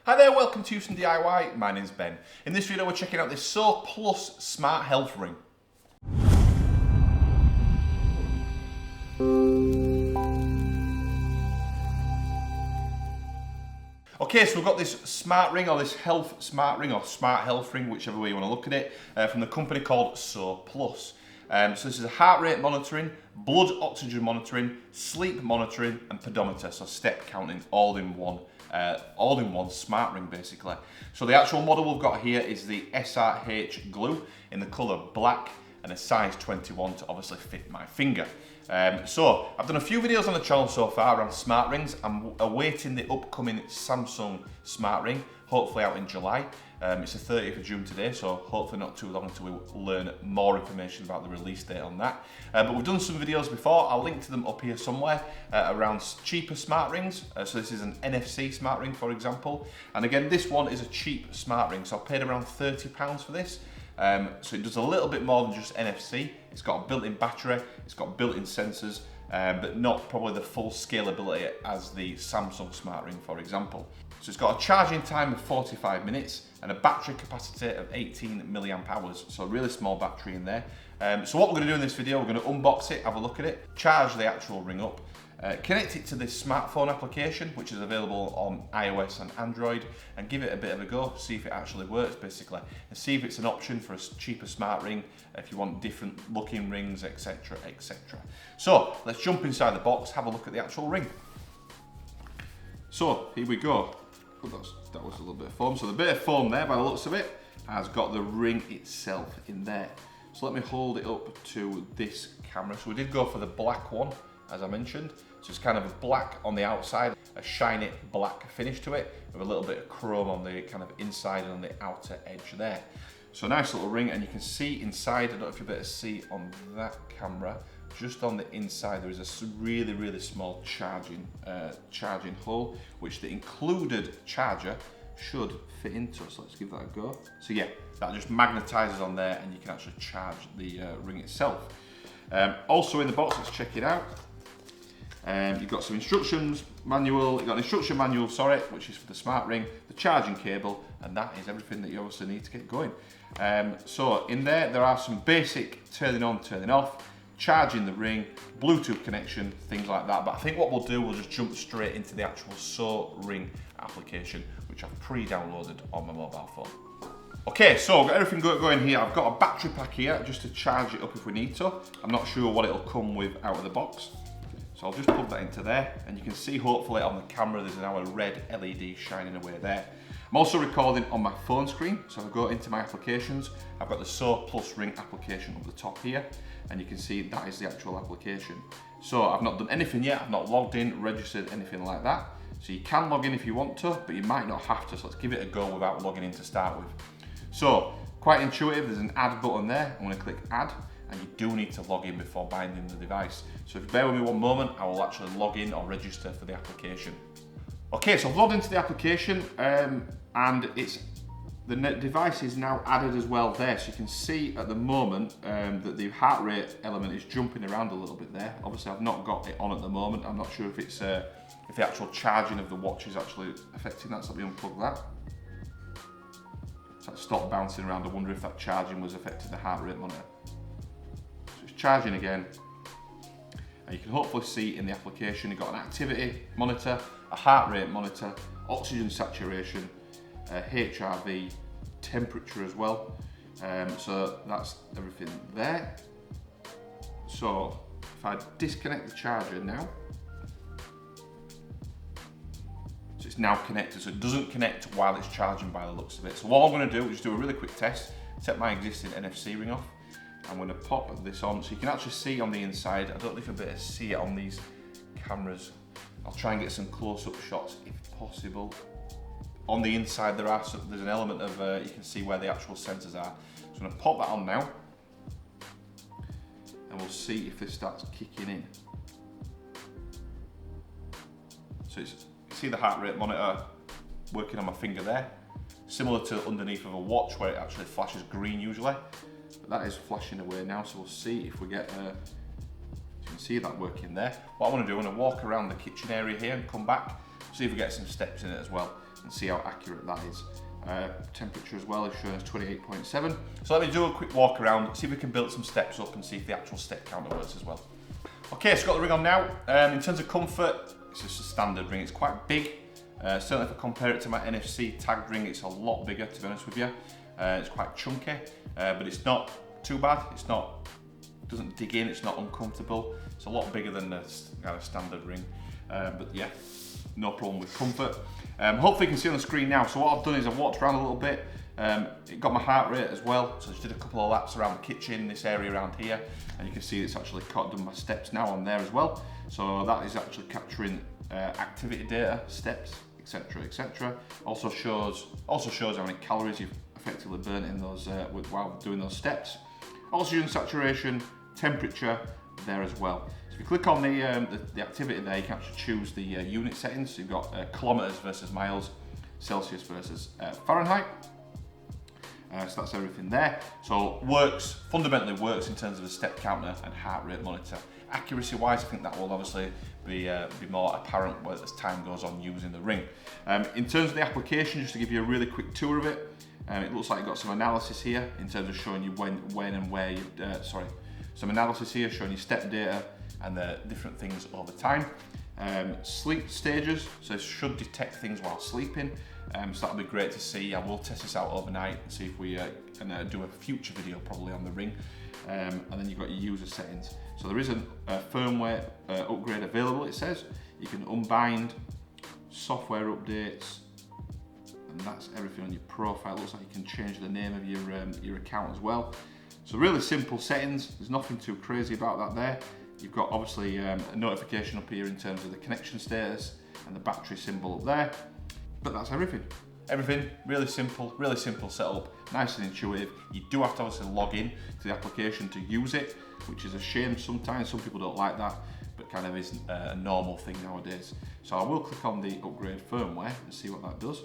Hi there, welcome to Houston DIY. My name's Ben. In this video we're checking out this So Plus Smart Health Ring. Okay, so we've got this smart ring, or this health smart ring, or smart health ring, whichever way you want to look at it, from the company called So Plus. So this is a heart rate monitoring, blood oxygen monitoring, sleep monitoring, and pedometer, so step counting, all in one smart ring basically. So the actual model we've got here is the SRH glue in the colour black and a size 21 to obviously fit my finger. So I've done a few videos on the channel so far around smart rings. I'm awaiting the upcoming Samsung smart ring, hopefully out in July. It's the 30th of June today, so hopefully not too long until we learn more information about the release date on that. But we've done some videos before. I'll link to them up here somewhere around cheaper smart rings. So this is an NFC smart ring, for example. And again, this one is a cheap smart ring. So I paid around £30 for this. So it does a little bit more than just NFC. It's got a built-in battery, it's got built-in sensors, but not probably the full scalability as the Samsung smart ring, for example. So it's got a charging time of 45 minutes and a battery capacity of 18 milliamp hours. So a really small battery in there. So what we're going to do in this video, we're going to unbox it, have a look at it, charge the actual ring up, connect it to this smartphone application, which is available on iOS and Android, and give it a bit of a go, see if it actually works basically, and see if it's an option for a cheaper smart ring, if you want different looking rings, etc, etc. So let's jump inside the box, have a look at the actual ring. So here we go. Oh, that was a little bit of foam. So the bit of foam there, by the looks of it, has got the ring itself in there. So let me hold it up to this camera. So we did go for the black one, as I mentioned. So it's kind of a black on the outside, a shiny black finish to it, with a little bit of chrome on the kind of inside and on the outer edge there. So a nice little ring, and you can see inside, I don't know if you'll be able to see on that camera, just on the inside there is a really small charging hole, which the included charger should fit into. So let's give that a go. So yeah, that just magnetizes on there and you can actually charge the ring itself. Also in the box, let's check it out. You've got some instructions manual, you've got an instruction manual, sorry, which is for the smart ring, the charging cable, and that is everything that you obviously need to get going. So in there are some basic turning on, turning off, charging the ring, Bluetooth connection, things like that. But I think what we'll do, we'll just jump straight into the actual So Ring application, which I've pre-downloaded on my mobile phone. Okay, so I've got everything going here. I've got a battery pack here just to charge it up if we need to. I'm not sure what it'll come with out of the box. So I'll just plug that into there, and you can see hopefully on the camera there's now a red LED shining away there. I'm also recording on my phone screen, so I'll go into my applications. I've got the So Plus Ring application up the top here, and you can see that is the actual application. So I've not done anything yet, I've not logged in, registered, anything like that. So you can log in if you want to, but you might not have to, so let's give it a go without logging in to start with. So, quite intuitive, there's an add button there. I'm going to click add, and you do need to log in before binding the device. So if you bear with me one moment, I will actually log in or register for the application. Okay, so I've logged into the application, and the device is now added as well there. So you can see at the moment that the heart rate element is jumping around a little bit there. Obviously I've not got it on at the moment. I'm not sure if it's if the actual charging of the watch is actually affecting that. So let me unplug that. So that stopped bouncing around. I wonder if that charging was affecting the heart rate monitor. So it's charging again. And you can hopefully see in the application you've got an activity monitor, a heart rate monitor, oxygen saturation, HRV, temperature as well. So that's everything there. So if I disconnect the charger now, so it's now connected, so it doesn't connect while it's charging by the looks of it. So what I'm going to do is just do a really quick test, set my existing NFC ring off. I'm going to pop this on so you can actually see on the inside. I don't know if you'll be able to see it on these cameras. I'll try and get some close-up shots if possible. On the inside there's an element of, you can see where the actual sensors are. So I'm going to pop that on now, and we'll see if this starts kicking in. So you see the heart rate monitor working on my finger there, similar to underneath of a watch where it actually flashes green usually. But that is flashing away now, so we'll see if we get you can see that working there. What I want to do, I'm going to walk around the kitchen area here and come back, see if we get some steps in it as well. and see how accurate that is. Temperature as well is showing as 28.7. So let me do a quick walk around, see if we can build some steps up and see if the actual step counter works as well. Okay, so got the ring on now. In terms of comfort, it's just a standard ring. It's quite big. Certainly if I compare it to my NFC tagged ring, it's a lot bigger, to be honest with you. It's quite chunky, but it's not too bad. Doesn't dig in, it's not uncomfortable. It's a lot bigger than a kind of standard ring. But yeah, no problem with comfort. Hopefully you can see on the screen now. So what I've done is I've walked around a little bit. It got my heart rate as well. So I just did a couple of laps around the kitchen, this area around here. And you can see it's actually done my steps now on there as well. So that is actually capturing activity data, steps, etc., etc. Also shows how many calories you've effectively burnt in those while doing those steps. Oxygen saturation, temperature there as well. So if you click on the activity there, you can actually choose the unit settings. So you've got kilometers versus miles, Celsius versus Fahrenheit. So that's everything there. So fundamentally works in terms of the step counter and heart rate monitor. Accuracy wise, I think that will obviously be more apparent as time goes on using the ring. In terms of the application, just to give you a really quick tour of it, it looks like you've got some analysis here in terms of showing you when and where you've, some analysis here showing you step data and the different things over time. Sleep stages, so it should detect things while sleeping. So that'll be great to see. I will test this out overnight and see if we can do a future video probably on the ring. And then you've got your user settings. So there is a firmware upgrade available, it says. You can unbind software updates, and that's everything on your profile. It looks like you can change the name of your account as well. So really simple settings. There's nothing too crazy about that there. You've got obviously a notification up here in terms of the connection status and the battery symbol up there. But that's everything. Everything really simple setup, nice and intuitive. You do have to obviously log in to the application to use it, which is a shame sometimes. Some people don't like that, but kind of isn't a normal thing nowadays. So I will click on the upgrade firmware and see what that does.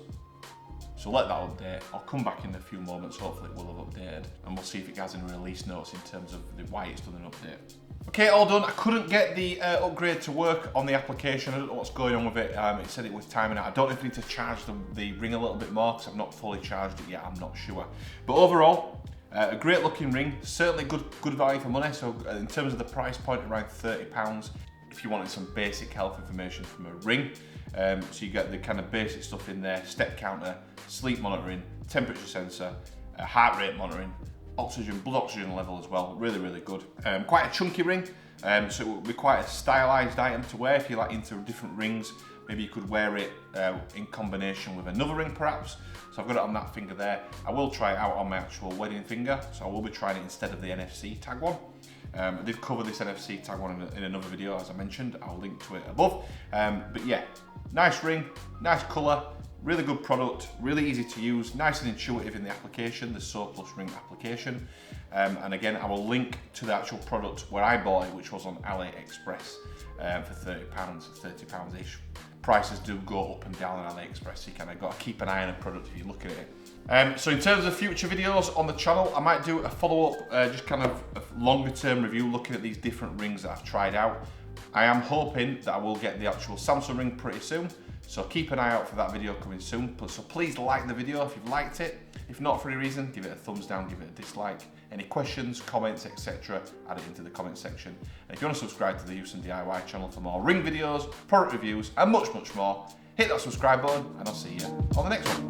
So let that update. I'll come back in a few moments, hopefully it will have updated, and we'll see if it has any release notes in terms of why it's done an update. Okay, all done. I couldn't get the upgrade to work on the application. I don't know what's going on with it. It said it was timing out. I don't know if I need to charge the ring a little bit more because I've not fully charged it yet. I'm not sure. But overall, a great looking ring. Certainly good value for money. So in terms of the price point, around £30. If you wanted some basic health information from a ring. So you get the kind of basic stuff in there: step counter, sleep monitoring, temperature sensor, heart rate monitoring, blood oxygen level as well. Really good. Quite a chunky ring, so it would be quite a stylized item to wear if you like into different rings. Maybe you could wear it in combination with another ring perhaps. So I've got it on that finger there. I will try it out on my actual wedding finger, so I will be trying it instead of the NFC tag one. I did cover this NFC tag one in another video, as I mentioned. I'll link to it above. But yeah, nice ring, nice colour, really good product, really easy to use, nice and intuitive in the application, the So Plus ring application. And again, I will link to the actual product where I bought it, which was on AliExpress for £30, £30-ish. Prices do go up and down on AliExpress, so you kind of got to keep an eye on a product if you look at it. So in terms of future videos on the channel, I might do a follow-up, just kind of a longer term review looking at these different rings that I've tried out. I am hoping that I will get the actual Samsung ring pretty soon, so keep an eye out for that video coming soon. So please like the video if you've liked it. If not for any reason, give it a thumbs down, give it a dislike. Any questions, comments, etc., add it into the comment section. And if you want to subscribe to the Use and DIY channel for more ring videos, product reviews, and much more, hit that subscribe button, and I'll see you on the next one.